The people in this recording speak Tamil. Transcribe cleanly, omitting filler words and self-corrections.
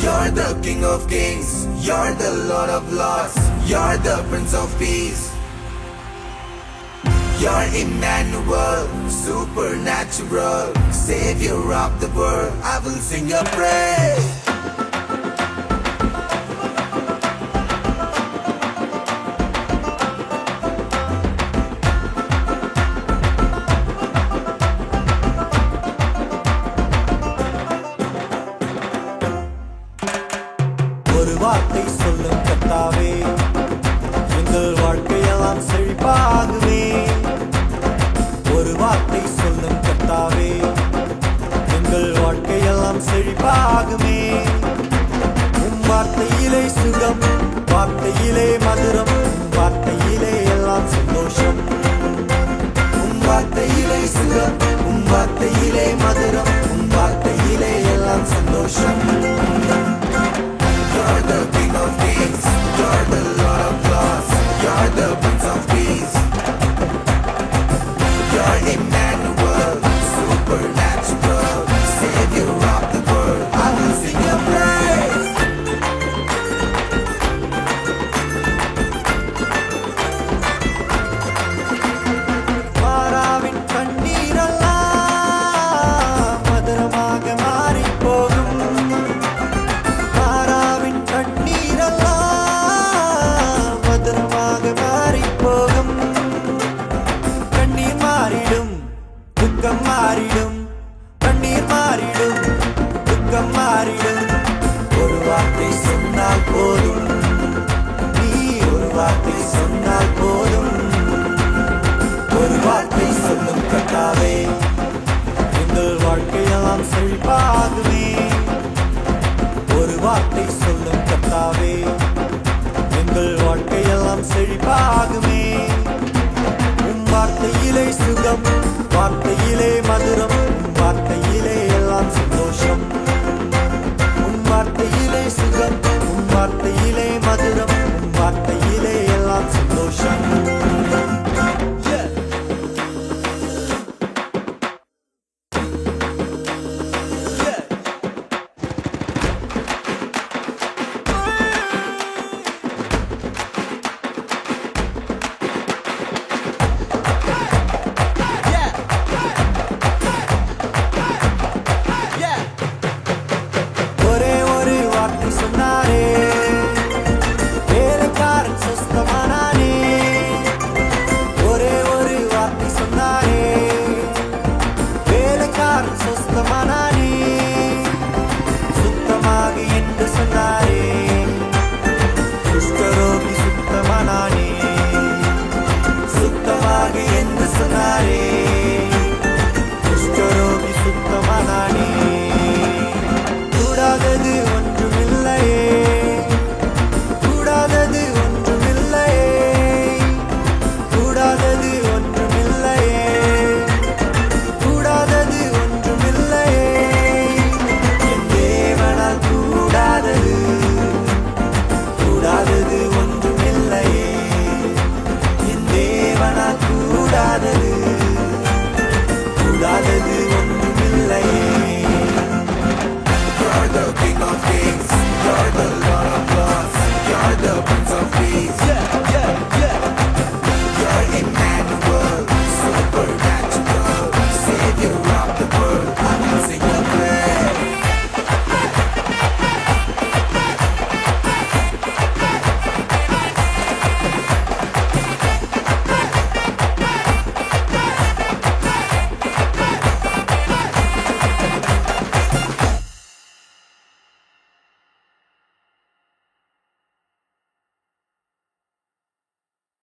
You're the King of Kings, you're the Lord of Lords, you're the Prince of Peace. You're Emmanuel, supernatural, Savior of the world. I will sing your praise. ஒரு வார்த்தை சொல்லும் கர்த்தாவே, எங்கள் வாழ்க்கையெல்லாம் செழிப்பாகுமே. ஒரு வார்த்தை சொல்லும் கர்த்தாவே, எங்கள் வாழ்க்கையெல்லாம் செழிப்பாகுமே. வார்த்தையிலே சுகம், வார்த்தையிலே மதுரம், வார்த்தையிலே எல்லாம் சந்தோஷம். வார்த்தையிலே சுகம், வார்த்தையிலே மதுரம், வார்த்தையிலே எல்லாம் சந்தோஷம். You're the King of Kings, you're the Lord of Lords, you're the Prince of Peace. You're Emmanuel, supernatural, Savior of the world. I will sing your praise. மாறாவின் கண்ணீரெல்லாம் மதுரமாக மாறிப் போகும். மாறாவின் கண்ணீரெல்லாம் மதுரமாக மாறிப் போகும். கண்ணீர் மாறிடும், துக்கம் மாறிடும். கண்ணீர் மாறிடும், துக்கம் மாறிடும். ஒரு வார்த்தை சொன்னால் போதும், நீ ஒரு வார்த்தை சொன்னால் போதும். ஒரு வார்த்தை சொல்லும் கர்த்தாவே, எங்கள் வாழ்க்கையெல்லாம் செழிப்பாகுமே. ஒரு வார்த்தை சொல்லும் கர்த்தாவே, எங்கள் வாழ்க்கையெல்லாம் செழிப்பாகுமே. வார்த்தையிலே சுகம், வார்த்தையிலே மதுரம்,